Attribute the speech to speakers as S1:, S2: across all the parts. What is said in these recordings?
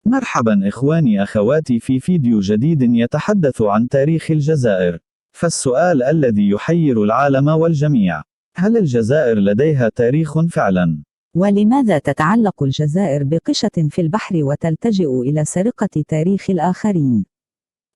S1: مرحبا إخواني أخواتي في فيديو جديد يتحدث عن تاريخ الجزائر. فالسؤال الذي يحير العالم والجميع: هل الجزائر لديها تاريخ فعلا؟
S2: ولماذا تتعلق الجزائر بقشة في البحر وتلتجئ إلى سرقة تاريخ الآخرين؟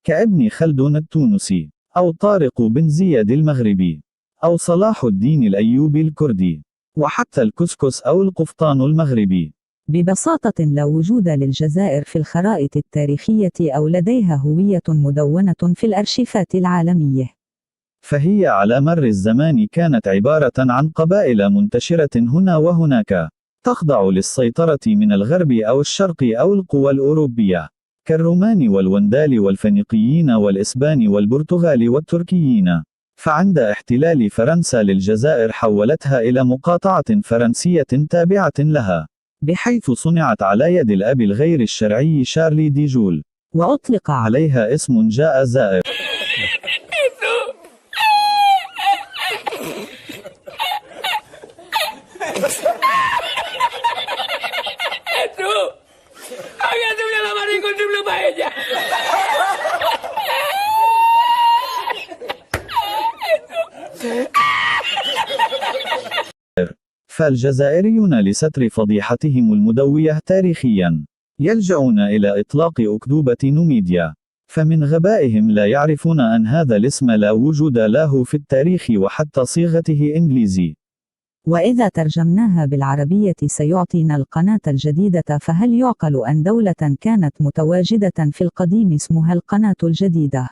S1: كابن خلدون التونسي، أو طارق بن زياد المغربي، أو صلاح الدين الأيوبي الكردي، وحتى الكسكس أو القفطان المغربي.
S2: ببساطة لا وجود للجزائر في الخرائط التاريخية أو لديها هوية مدونة في الأرشيفات العالمية.
S1: فهي على مر الزمان كانت عبارة عن قبائل منتشرة هنا وهناك، تخضع للسيطرة من الغرب أو الشرق أو القوى الأوروبية، كالرومان والوندال والفينيقيين والإسبان والبرتغال والتركيين. فعند احتلال فرنسا للجزائر حولتها إلى مقاطعة فرنسية تابعة لها، بحيث صنعت على يد الأب الغير الشرعي شارلي دي جول،
S2: وأطلق
S1: عليها اسم جاء زائر. فالجزائريون لستر فضيحتهم المدوية تاريخيا يلجؤون إلى إطلاق أكذوبة نوميديا، فمن غبائهم لا يعرفون أن هذا الاسم لا وجود له في التاريخ وحتى صيغته إنجليزي.
S2: وإذا ترجمناها بالعربية سيعطينا القناة الجديدة. فهل يعقل أن دولة كانت متواجدة في القديم اسمها القناة الجديدة؟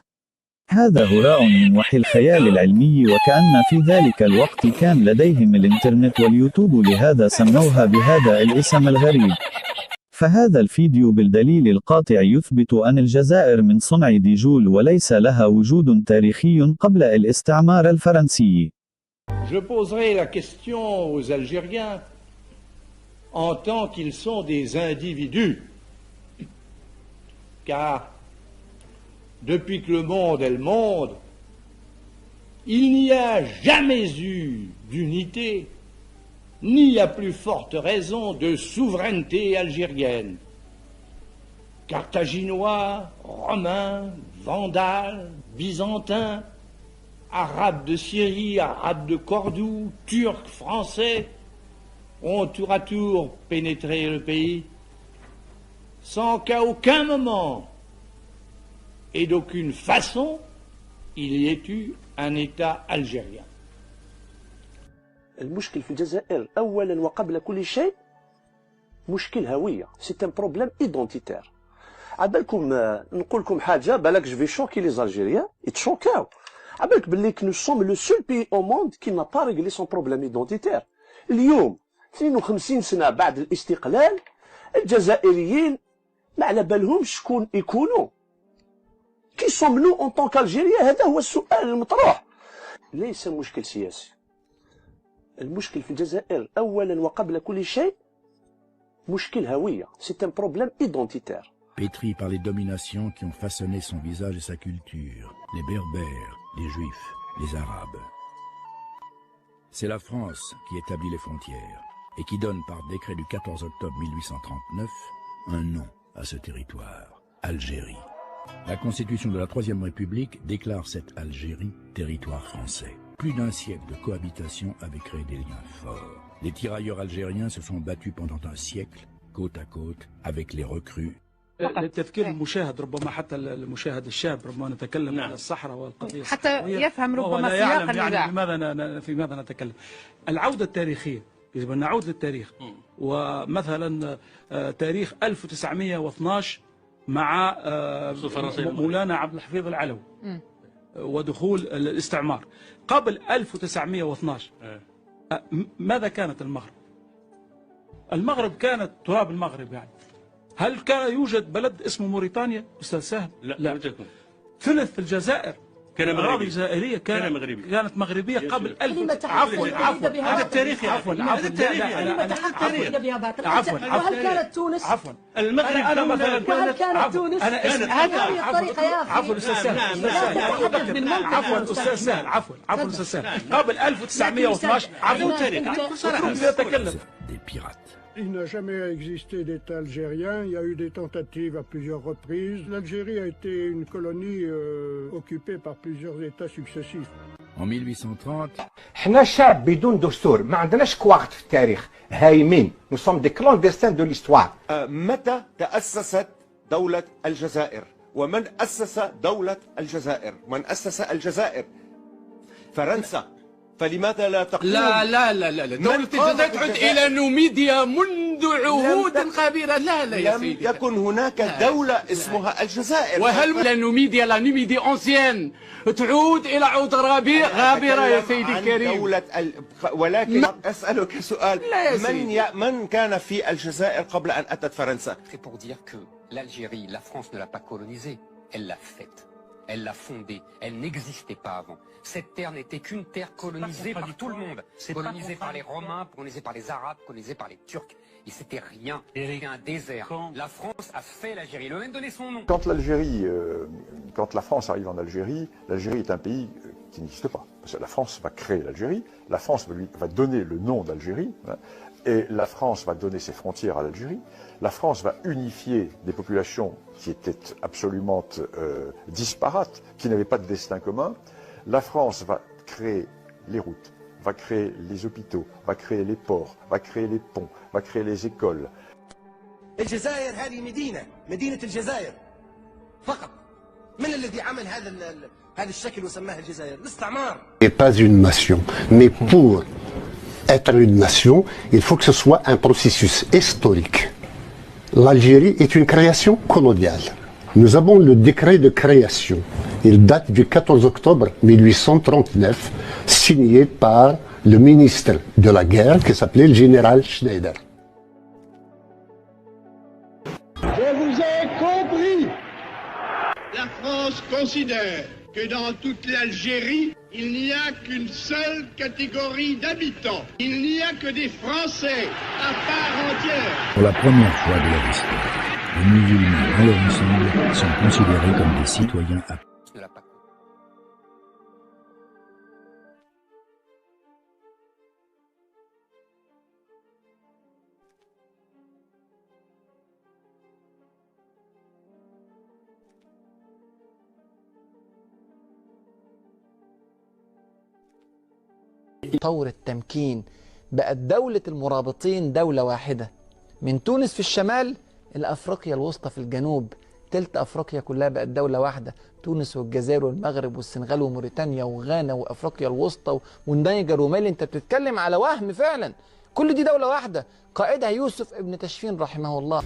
S1: هذا هراء من وحي الخيال العلمي، وكأن في ذلك الوقت كان لديهم الإنترنت واليوتيوب، لهذا سموها بهذا الاسم الغريب. فهذا الفيديو بالدليل القاطع يثبت أن الجزائر من صنع دي جول وليس لها وجود تاريخي قبل الاستعمار الفرنسي.
S3: Je poserai la question aux Algériens en tant qu'ils sont des individus, car depuis que le monde est le monde, il n'y a jamais eu d'unité, ni à plus forte raison de souveraineté algérienne. Carthaginois, Romains, Vandales, Byzantins, Arabes de Syrie, Arabes de Cordoue, Turcs, Français ont tour à tour pénétré le pays sans qu'à aucun moment et d'aucune façon il y ait eu un État algérien.
S4: المشكل في الجزائر أولا وقبل كل شيء مشكل هوية، سي ان بروبليم ايدونتيتير. عبالكم نقول لكم حاجة بالك جو في شوكي لي زالجيريان يتشوكاو، عبالك باللي نو سوم لو سول بي او موند كي نا با ريغلي سون بروبليم ايدونتيتير. اليوم 52 سنة بعد الاستقلال الجزائريين ما على بالهمش شكون يكونوا، كي سوم نو اون طونك الجيريا. هذا هو السؤال المطروح. ليس مشكل سياسي، المشكل في الجزائر أولا وقبل كل شيء مشكل هوية، c'est un problème identitaire.
S5: Pétri par les dominations qui ont façonné son visage et sa culture, les Berbères, les Juifs, les Arabes. C'est la France qui établit les frontières et qui donne par décret du 14 octobre 1839 un nom à ce territoire, Algérie. La constitution de la Troisième République déclare cette Algérie territoire français. Plus d'un siècle de cohabitation avait créé des liens forts. Les tirailleurs algériens se sont battus pendant un siècle, côte à côte, avec les recrues.
S6: للتذكير المشاهد، ربما حتى المشاهد الشاب، ربما نتكلم عن الصحراء والقضية
S7: حتى يفهم ربما سياق النزاع.
S6: يعني في ماذا نتكلم. العودة التاريخية، يجب أن نعود للتاريخ. ومثلا تاريخ 1912 مع مولانا عبد الحفيظ العلوي ودخول الاستعمار. قبل 1912 ماذا كانت المغرب؟ المغرب كانت تراب المغرب يعني. هل كان يوجد بلد اسمه موريتانيا أستاذ سهل؟ لا. ثلث الجزائر
S8: كان مغربي.
S6: جزائرية كانت مغربية قبل
S7: عفوا
S6: هذا التاريخ
S7: عفوا وهل كانت تونس؟
S6: عفوا
S8: المغرب
S6: أنا مثلا
S7: وهل كانت تونس؟ هذه الطريقة يا أخي.
S6: عفوا أستاذ سهل. عفوا أستاذ سهل. عفوا أستاذ سهل. قبل 1912 عفوا
S8: تاريخ
S6: نتكلم.
S5: Des pirates.
S8: Il n'a jamais existé d'État algérien, il y a eu des tentatives à plusieurs reprises. L'Algérie a été une colonie occupée par plusieurs États successifs.
S5: En 1830,
S9: احنا شعب بدون دستور، ما عندناش كواعد في التاريخ، هايمين، nous sommes des clandestins de l'histoire.
S10: متى تأسست دولة الجزائر؟ ومن أسس دولة الجزائر؟ من أسس الجزائر؟ فرنسا. فلماذا لا تقوم؟
S11: لا دولة الجزائر تعود إلى نوميديا منذ عهود قبيلة. لا يا سيدي،
S10: لم يكن هناك دولة اسمها الجزائر.
S11: وهل لا نوميديا أونسيان تعود إلى عود غابرة يا سيدي الكريم؟
S10: دولة ولكن أسألك سؤال، من كان في الجزائر قبل أن أتت فرنسا؟
S12: C'est pour dire que l'Algérie, la France ne l'a pas colonisée, elle l'a faite. Elle l'a fondée, elle n'existait pas avant. Cette terre n'était qu'une terre colonisée par tout le monde. Colonisée par les Romains, colonisée par les Arabes, colonisée par les Turcs. Et c'était rien, c'était un désert. La France a fait l'Algérie, elle a même donné son nom.
S13: Quand la France arrive en Algérie, l'Algérie est un pays qui n'existe pas. Parce que la France va créer l'Algérie, la France va donner le nom d'Algérie, et la France va donner ses frontières à l'Algérie. La France va unifier des populations qui étaient absolument disparates, qui n'avaient pas de destin commun. La France va créer les routes, va créer les hôpitaux, va créer les ports, va créer les ponts, va créer les écoles.
S14: الجزائر هذه مدينة الجزائر فقط. من الذي عمل هذا الشكل وسماها الجزائر؟ الاستعمار.
S15: Et pas une nation, mais pour être une nation, il faut que ce soit un processus historique. L'Algérie est une création coloniale. Nous avons le décret de création. Il date du 14 octobre 1839, signé par le ministre de la guerre qui s'appelait le général Schneider.
S16: Je vous ai compris. La France considère que dans toute l'Algérie, il n'y a qu'une seule catégorie d'habitants. Il n'y a que des Français à part entière.
S5: pour la première fois de leur histoire, les musulmans dans leur ensemble sont considérés comme des citoyens à
S17: طور التمكين بقت دولة المرابطين دولة واحدة، من تونس في الشمال إلى أفريقيا الوسطى في الجنوب. تلت أفريقيا كلها بقت دولة واحدة، تونس والجزائر والمغرب والسنغال وموريتانيا وغانا وأفريقيا الوسطى والنيجر ومالي. أنت بتتكلم على وهم فعلا، كل دي دولة واحدة قائدها يوسف ابن تشفين رحمه الله.